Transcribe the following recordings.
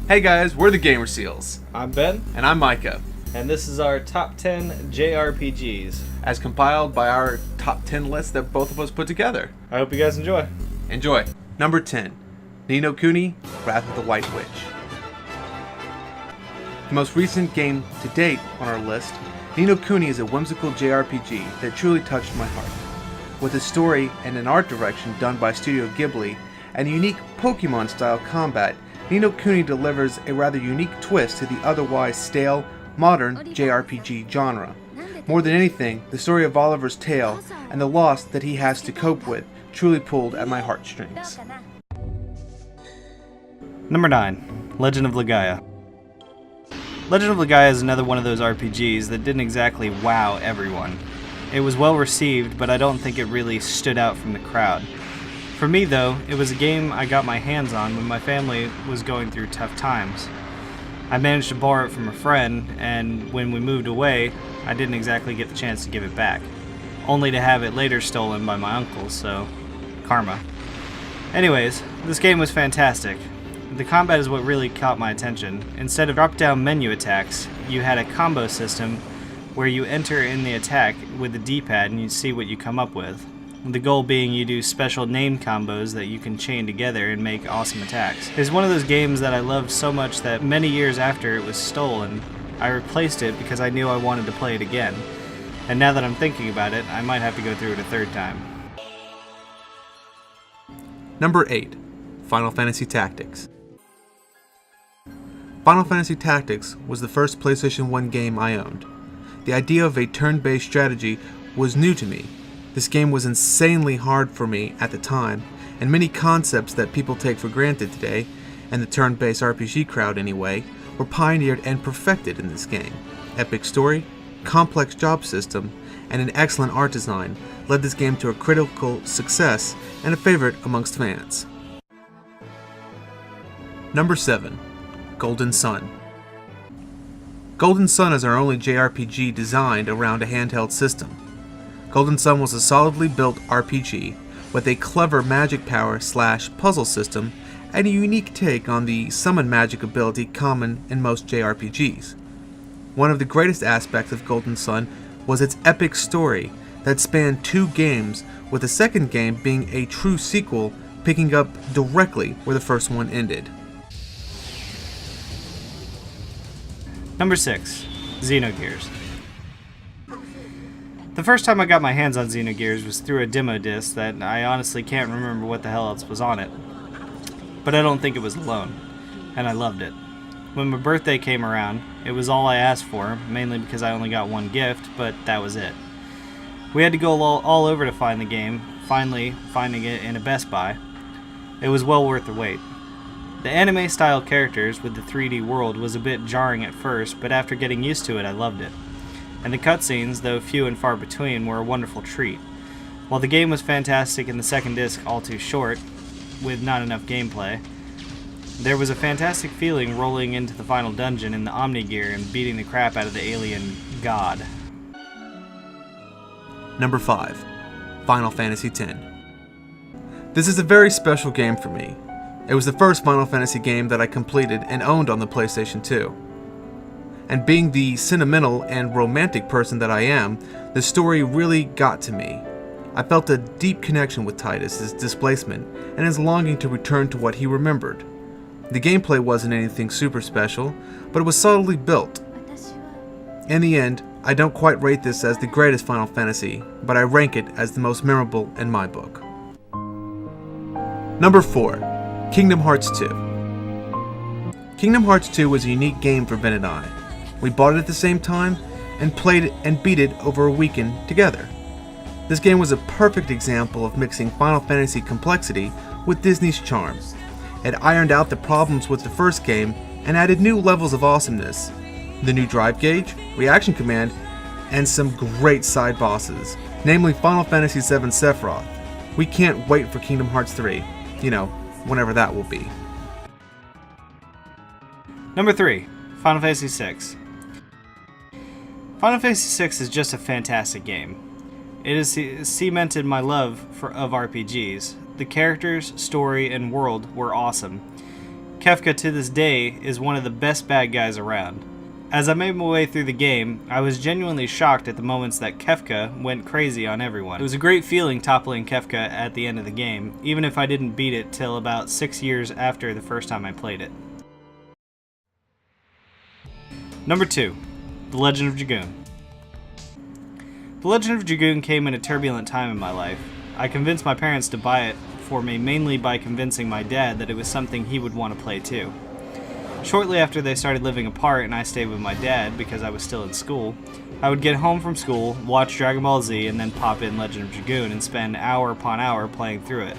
Hey guys, we're the GamerSeals. I'm Ben. And I'm Micah. And this is our top 10 JRPGs. As compiled by our top 10 list that both of us put together. I hope you guys enjoy. Enjoy. Number 10, Ni no Kuni, Wrath of the White Witch. The most recent game to date on our list, Ni no Kuni is a whimsical JRPG that truly touched my heart. With a story and an art direction done by Studio Ghibli and unique Pokemon-style combat, Ni no Kuni delivers a rather unique twist to the otherwise stale, modern JRPG genre. More than anything, the story of Oliver's tale and the loss that he has to cope with truly pulled at my heartstrings. Number 9, Legend of Legaia. Legend of Legaia is another one of those RPGs that didn't exactly wow everyone. It was well received, but I don't think it really stood out from the crowd. For me though, it was a game I got my hands on when my family was going through tough times. I managed to borrow it from a friend, and when we moved away, I didn't exactly get the chance to give it back, only to have it later stolen by my uncle, so karma. Anyways, this game was fantastic. The combat is what really caught my attention. Instead of drop-down menu attacks, you had a combo system where you enter in the attack with the D-pad and you see what you come up with. The goal being you do special named combos that you can chain together and make awesome attacks. It's one of those games that I loved so much that many years after it was stolen, I replaced it because I knew I wanted to play it again. And now that I'm thinking about it, I might have to go through it a third time. Number 8, Final Fantasy Tactics. Final Fantasy Tactics was the first PlayStation 1 game I owned. The idea of a turn-based strategy was new to me. This game was insanely hard for me at the time, and many concepts that people take for granted today, and the turn-based RPG crowd anyway, were pioneered and perfected in this game. Epic story, complex job system, and an excellent art design led this game to a critical success and a favorite amongst fans. Number 7, Golden Sun. Golden Sun is our only JRPG designed around a handheld system. Golden Sun was a solidly built RPG with a clever magic power / puzzle system and a unique take on the summon magic ability common in most JRPGs. One of the greatest aspects of Golden Sun was its epic story that spanned 2 games, with the second game being a true sequel picking up directly where the first one ended. Number 6, Xenogears. The first time I got my hands on Xenogears was through a demo disc that I honestly can't remember what the hell else was on it. But I don't think it was alone, and I loved it. When my birthday came around, it was all I asked for, mainly because I only got one gift, but that was it. We had to go all over to find the game, finally finding it in a Best Buy. It was well worth the wait. The anime-style characters with the 3D world was a bit jarring at first, but after getting used to it, I loved it. And the cutscenes, though few and far between, were a wonderful treat. While the game was fantastic and the second disc all too short, with not enough gameplay, there was a fantastic feeling rolling into the final dungeon in the Omni Gear and beating the crap out of the alien god. Number 5, Final Fantasy X. This is a very special game for me. It was the first Final Fantasy game that I completed and owned on the PlayStation 2. And being the sentimental and romantic person that I am, the story really got to me. I felt a deep connection with Tidus' displacement and his longing to return to what he remembered. The gameplay wasn't anything super special, but it was solidly built. In the end, I don't quite rate this as the greatest Final Fantasy, but I rank it as the most memorable in my book. Number 4, Kingdom Hearts 2. Kingdom Hearts 2 was a unique game for Ben and I. We bought it at the same time and played it and beat it over a weekend together. This game was a perfect example of mixing Final Fantasy complexity with Disney's charm. It ironed out the problems with the first game and added new levels of awesomeness. The new drive gauge, reaction command, and some great side bosses, namely Final Fantasy VII Sephiroth. We can't wait for Kingdom Hearts 3, whenever that will be. Number 3, Final Fantasy VI. Final Fantasy VI is just a fantastic game. It has cemented my love of RPGs. The characters, story, and world were awesome. Kefka to this day is one of the best bad guys around. As I made my way through the game, I was genuinely shocked at the moments that Kefka went crazy on everyone. It was a great feeling toppling Kefka at the end of the game, even if I didn't beat it till about 6 years after the first time I played it. Number 2. The Legend of Dragoon. The Legend of Dragoon came in a turbulent time in my life. I convinced my parents to buy it for me mainly by convincing my dad that it was something he would want to play too. Shortly after they started living apart and I stayed with my dad because I was still in school, I would get home from school, watch Dragon Ball Z, and then pop in Legend of Dragoon and spend hour upon hour playing through it.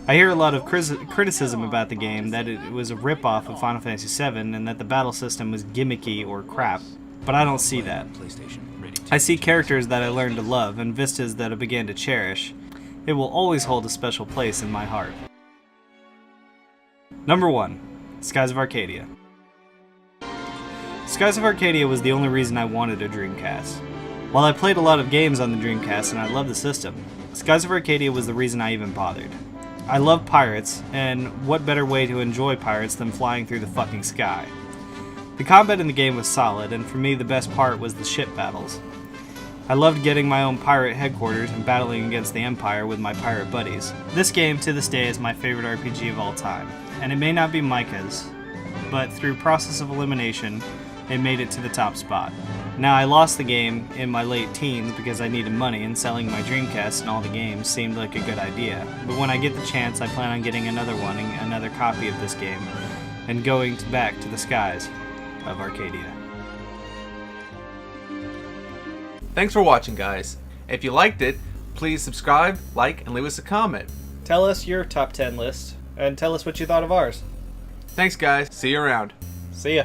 I hear a lot of criticism about the game, that it was a rip-off of Final Fantasy VII and that the battle system was gimmicky or crap, but I don't see that. I see characters that I learned to love and vistas that I began to cherish. It will always hold a special place in my heart. Number 1. Skies of Arcadia. Skies of Arcadia was the only reason I wanted a Dreamcast. While I played a lot of games on the Dreamcast and I loved the system, Skies of Arcadia was the reason I even bothered. I love pirates, and what better way to enjoy pirates than flying through the fucking sky? The combat in the game was solid, and for me the best part was the ship battles. I loved getting my own pirate headquarters and battling against the Empire with my pirate buddies. This game to this day is my favorite RPG of all time, and it may not be Micah's, but through process of elimination, it made it to the top spot. Now I lost the game in my late teens because I needed money and selling my Dreamcast and all the games seemed like a good idea, but when I get the chance I plan on getting another one and another copy of this game, and going back to the skies of Arcadia. Thanks for watching, guys. If you liked it, please subscribe, like, and leave us a comment. Tell us your top 10 list, and tell us what you thought of ours. Thanks, guys. See you around. See ya.